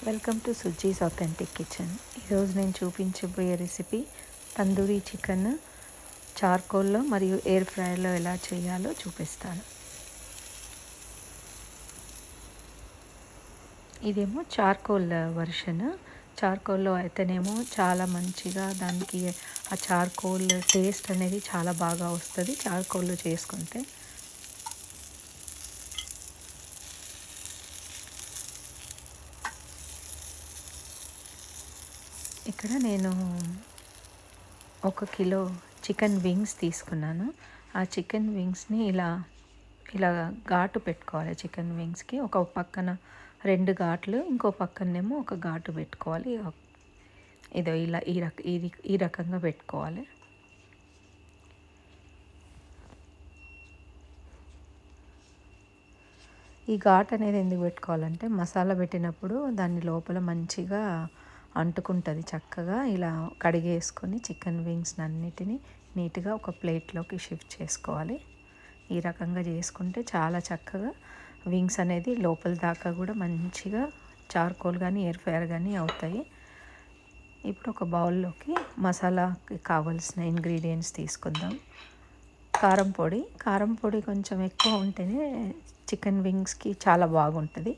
Welcome to Suji's authentic kitchen. ఈరోజు నేను చూపించబోయే రెసిపీ తందూరీ చికెన్ చార్కోల్లో మరియు ఎయిర్ ఫ్రైయర్లో ఎలా చేయాలో చూపిస్తాను. ఇదేమో చార్కోల్ వర్షన్. చార్కోల్లో అయితేనేమో చాలా మంచిగా దానికి ఆ చార్కోల్ టేస్ట్ అనేది చాలా బాగా వస్తుంది చార్కోల్లో చేసుకుంటే. ఇక్కడ నేను 1 కిలో చికెన్ వింగ్స్ తీసుకున్నాను. ఆ చికెన్ వింగ్స్ని ఇలా ఘాటు పెట్టుకోవాలి. చికెన్ వింగ్స్కి ఒక పక్కన 2 ఘాట్లు, ఇంకో పక్కనేమో ఒక ఘాటు పెట్టుకోవాలి. ఇదో ఇలా ఈ రకంగా పెట్టుకోవాలి. ఈ ఘాట్ అనేది ఎందుకు పెట్టుకోవాలంటే మసాలా పెట్టినప్పుడు దాని లోపల మంచిగా అంటుకుంటుంది. చక్కగా ఇలా కడిగేసుకొని చికెన్ వింగ్స్ అన్నిటినీ నీట్గా ఒక ప్లేట్లోకి షిఫ్ట్ చేసుకోవాలి. ఈ రకంగా చేసుకుంటే చాలా చక్కగా వింగ్స్ అనేది లోపల దాకా కూడా మంచిగా చార్కోల్ కానీ ఎయిర్ ఫ్రైయర్ కానీ అవుతాయి. ఇప్పుడు ఒక బౌల్లోకి మసాలాకి కావాల్సిన ఇంగ్రీడియంట్స్ తీసుకుందాం. కారం పొడి కొంచెం ఎక్కువ ఉంటేనే చికెన్ వింగ్స్కి చాలా బాగుంటుంది.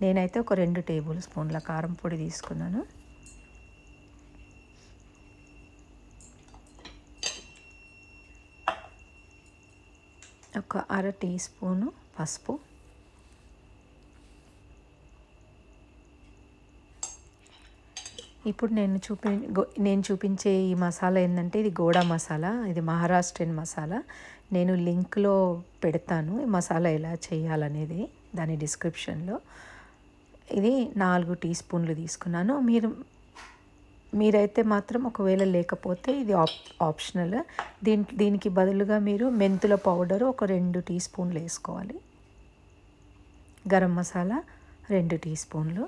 నేనైతే ఒక 2 టేబుల్ స్పూన్ల కారం పొడి తీసుకున్నాను. ఒక 1/2 టీ స్పూను పసుపు, ఇప్పుడు నేను చూపించే ఈ మసాలా ఏంటంటే ఇది గోడా మసాలా. ఇది మహారాష్ట్రన్ మసాలా. నేను లింక్లో పెడతాను ఈ మసాలా ఎలా చేయాలనేది దాని డిస్క్రిప్షన్లో. ఇది 4 టీ స్పూన్లు తీసుకున్నాను. మీరైతే మాత్రం ఒకవేళ లేకపోతే ఇది ఆప్షనల్. దీనికి బదులుగా మీరు మెంతుల పౌడర్ ఒక 2 టీ స్పూన్లు వేసుకోవాలి. గరం మసాలా 2 టీ స్పూన్లు,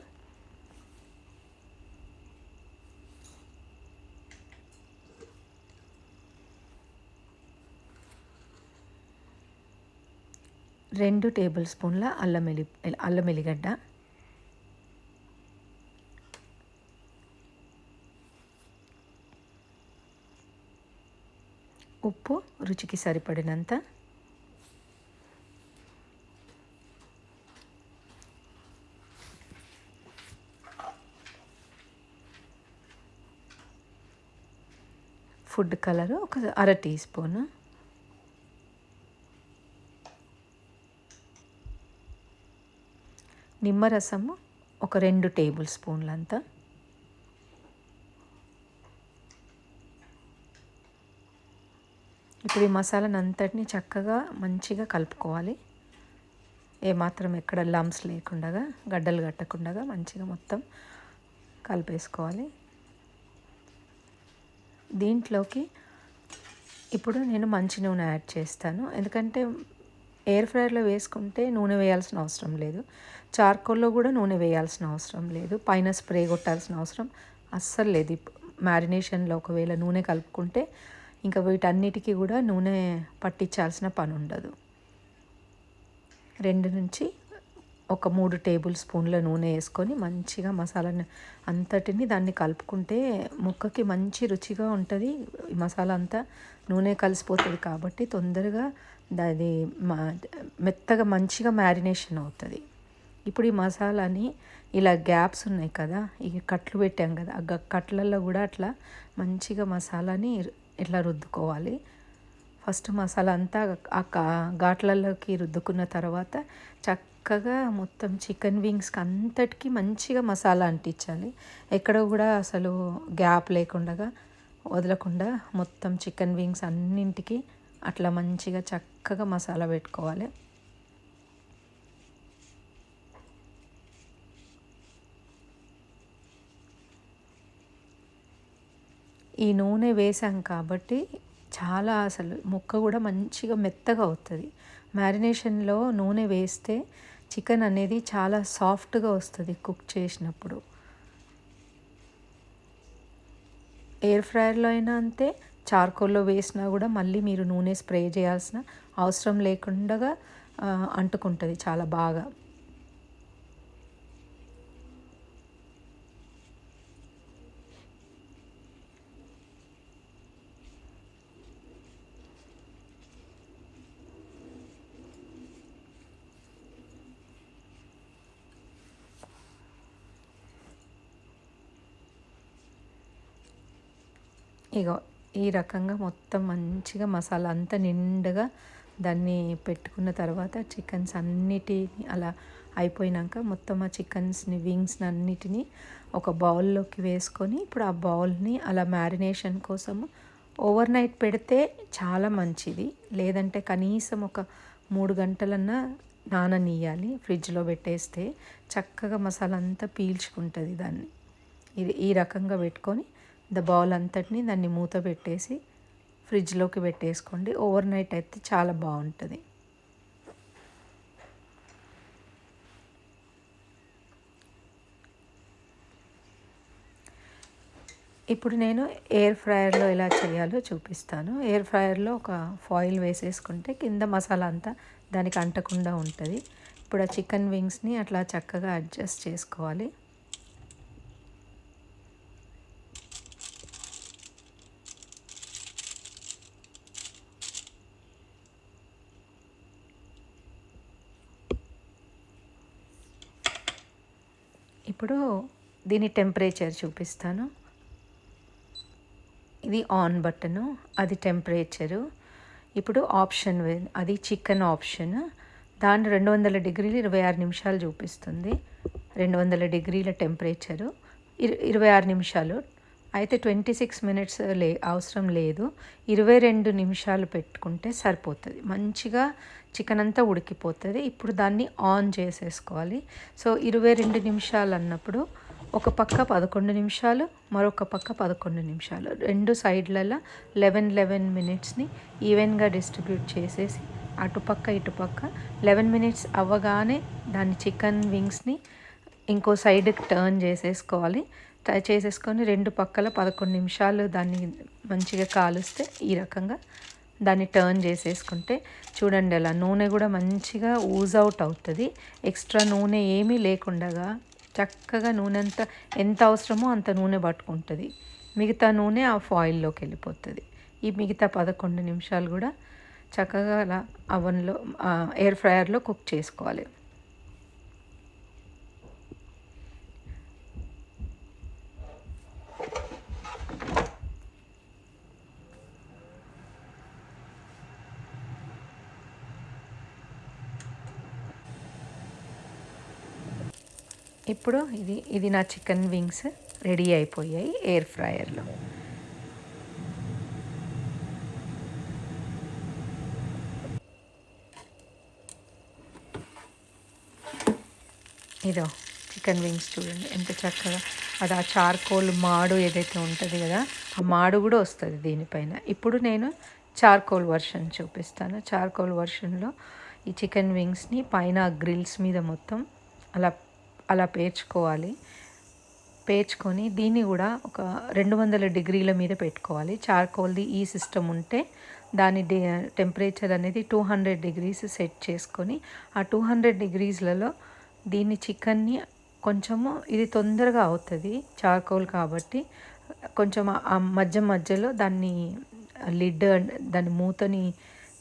రెండు టేబుల్ స్పూన్ల అల్లం ఎల్లిగడ్డ, ఉప్పు రుచికి సరిపడినంత, ఫుడ్ కలరు ఒక 1/2 టీ స్పూను, నిమ్మరసము ఒక 2 టేబుల్ స్పూన్లంతా, ఇప్పుడు ఈ మసాలాను అంతటిని చక్కగా మంచిగా కలుపుకోవాలి. ఏమాత్రం ఎక్కడ లంప్స్ లేకుండా, గడ్డలు కట్టకుండా మంచిగా మొత్తం కలిపేసుకోవాలి. దీంట్లోకి ఇప్పుడు నేను మంచి నూనె యాడ్ చేస్తాను. ఎందుకంటే ఎయిర్ ఫ్రైయర్లో వేసుకుంటే నూనె వేయాల్సిన అవసరం లేదు. చార్కోల్లో కూడా నూనె వేయాల్సిన అవసరం లేదు. పైన స్ప్రే కొట్టాల్సిన అవసరం అస్సలు లేదు. మ్యారినేషన్లో ఒకవేళ నూనె కలుపుకుంటే ఇంకా వీటన్నిటికీ కూడా నూనె పట్టించాల్సిన పని ఉండదు. 2 నుంచి ఒక 3 టేబుల్ స్పూన్ల నూనె వేసుకొని మంచిగా మసాలాని అంతటిని దాన్ని కలుపుకుంటే ముక్కకి మంచి రుచిగా ఉంటుంది. ఈ మసాలా అంతా నూనె కలిసిపోతుంది కాబట్టి తొందరగా అది మెత్తగా మంచిగా మ్యారినేషన్ అవుతుంది. ఇప్పుడు ఈ మసాలాని ఇలా గ్యాప్స్ ఉన్నాయి కదా, ఈ కట్లు పెట్టాం కదా, ఆ కట్లల్లో కూడా అట్లా మంచిగా మసాలాని ఇట్లా రుద్దుకోవాలి. ఫస్ట్ మసాలా అంతా ఆ ఘాట్లలోకి రుద్దుకున్న తర్వాత చక్కగా మొత్తం చికెన్ వింగ్స్కి అంతటికి మంచిగా మసాలా అంటించాలి. ఎక్కడ కూడా అసలు గ్యాప్ లేకుండా వదలకుండా మొత్తం చికెన్ వింగ్స్ అన్నింటికి అట్లా మంచిగా చక్కగా మసాలా పెట్టుకోవాలి. ఈ నూనె వేసాం కాబట్టి చాలా అసలు ముక్క కూడా మంచిగా మెత్తగా అవుతుంది. మ్యారినేషన్లో నూనె వేస్తే చికెన్ అనేది చాలా సాఫ్ట్గా వస్తుంది కుక్ చేసినప్పుడు. ఎయిర్ ఫ్రైయర్లో అయినా అంతే, చార్కోల్లో వేసినా కూడా మళ్ళీ మీరు నూనె స్ప్రే చేయాల్సిన అవసరం లేకుండా అంటుకుంటుంది చాలా బాగా. ఇగో ఈ రకంగా మొత్తం మంచిగా మసాలా అంతా నిండుగా దాన్ని పెట్టుకున్న తర్వాత చికెన్స్ అన్నిటిని అలా అయిపోయినాక మొత్తం ఆ చికెన్స్ని వింగ్స్ని అన్నిటినీ ఒక బౌల్లోకి వేసుకొని ఇప్పుడు ఆ బౌల్ని అలా మ్యారినేషన్ కోసము ఓవర్ నైట్ పెడితే చాలా మంచిది. లేదంటే కనీసం ఒక 3 గంటలన్నా నాననీయాలి. ఫ్రిడ్జ్లో పెట్టేస్తే చక్కగా మసాలా అంతా పీల్చుకుంటుంది దాన్ని. ఇది ఈ రకంగా పెట్టుకొని బౌల్ అంతటిని దాన్ని మూత పెట్టేసి ఫ్రిడ్జ్లోకి పెట్టేసుకోండి. ఓవర్ నైట్ అయితే చాలా బాగుంటుంది. ఇప్పుడు నేను ఎయిర్ ఫ్రైయర్లో ఎలా చేయాలో చూపిస్తాను. ఎయిర్ ఫ్రైయర్లో ఒక ఫాయిల్ వేసేసుకుంటే కింద మసాలా అంతా దానికి అంటకుండా ఉంటుంది. ఇప్పుడు ఆ చికెన్ వింగ్స్ని అట్లా చక్కగా అడ్జస్ట్ చేసుకోవాలి. ఇప్పుడు దీని టెంపరేచర్ చూపిస్తాను. ఇది ఆన్ బటను, అది టెంపరేచరు. ఇప్పుడు ఆప్షన్ అది చికెన్ ఆప్షన్. దాని 200 డిగ్రీలు 26 నిమిషాలు చూపిస్తుంది. 200 డిగ్రీల టెంపరేచరు 26 నిమిషాలు. అయితే 26 మినిట్స్ అవసరం లేదు. 22 నిమిషాలు పెట్టుకుంటే సరిపోతుంది. మంచిగా చికెన్ అంతా ఉడికిపోతుంది. ఇప్పుడు దాన్ని ఆన్ చేసేసుకోవాలి. సో 22 నిమిషాలు అన్నప్పుడు ఒక పక్క 11 నిమిషాలు, మరొక పక్క 11 నిమిషాలు, రెండు సైడ్లలో 11 మినిట్స్ని ఈవెన్గా డిస్ట్రిబ్యూట్ చేసేసి అటుపక్క ఇటుపక్క 11 మినిట్స్ అవ్వగానే దాన్ని చికెన్ వింగ్స్ని ఇంకో సైడ్కి టర్న్ చేసేసుకోవాలి. చేసేసుకొని రెండు పక్కల 11 నిమిషాలు దాన్ని మంచిగా కాలుస్తే ఈ రకంగా దాన్ని టర్న్ చేసేసుకుంటే చూడండి, అలా నూనె కూడా మంచిగా ఊజ్ అవుట్ అవుతుంది. ఎక్స్ట్రా నూనె ఏమీ లేకుండా చక్కగా నూనె అంతా ఎంత అవసరమో అంత నూనె పట్టుకుంటుంది. మిగతా నూనె ఆ ఫాయిల్లోకి వెళ్ళిపోతుంది. ఈ మిగతా 11 నిమిషాలు కూడా చక్కగా అలా అవన్లో ఎయిర్ ఫ్రైయర్లో కుక్ చేసుకోవాలి. ఇప్పుడు ఇది నా చికెన్ వింగ్స్ రెడీ అయిపోయాయి ఎయిర్ ఫ్రైయర్లో. ఇదో చికెన్ వింగ్స్ చూడండి ఎంత చక్కగా. అది ఆ చార్కోల్ మాడు ఏదైతే ఉంటుంది కదా, ఆ మాడు కూడా వస్తుంది దీనిపైన. ఇప్పుడు నేను చార్కోల్ వర్షన్ చూపిస్తాను. చార్కోల్ వర్షన్లో ఈ చికెన్ వింగ్స్ని పైన గ్రిల్స్ మీద మొత్తం అలా అలా పేర్చుకోవాలి. పేర్చుకొని దీన్ని కూడా ఒక 200 డిగ్రీల మీద పెట్టుకోవాలి. చార్కోల్ది ఈ సిస్టమ్ ఉంటే దాని టెంపరేచర్ అనేది 200 డిగ్రీస్ సెట్ చేసుకొని ఆ 200 డిగ్రీస్లలో దీన్ని చికెన్ని కొంచెము, ఇది తొందరగా అవుతుంది చార్కోల్ కాబట్టి, కొంచెం ఆ మధ్యలో దాన్ని లిడ్ దాని మూతని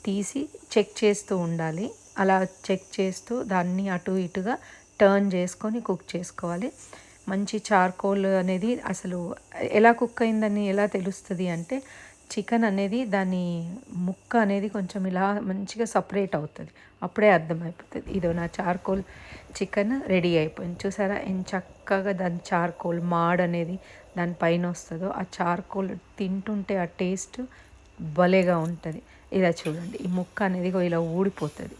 తీసి చెక్ చేస్తూ ఉండాలి. అలా చెక్ చేస్తూ దాన్ని అటు ఇటుగా టర్న్ చేసుకొని కుక్ చేసుకోవాలి. మంచి చార్కోల్ అనేది అసలు ఎలా కుక్ అయిందని ఎలా తెలుస్తుంది అంటే, చికెన్ అనేది దాని ముక్క అనేది కొంచెం ఇలా మంచిగా సపరేట్ అవుతుంది, అప్పుడే అర్థమైపోతుంది. ఇదో నా చార్కోల్ చికెన్ రెడీ అయిపోయింది. చూసారా ఎంత చక్కగా దాని చార్కోల్ మాడ్ అనేది దానిపైన వస్తుందో. ఆ చార్కోల్ తింటుంటే ఆ టేస్ట్ భలేగా ఉంటుంది. ఇలా చూడండి, ఈ ముక్క అనేది ఇలా ఊడిపోతుంది.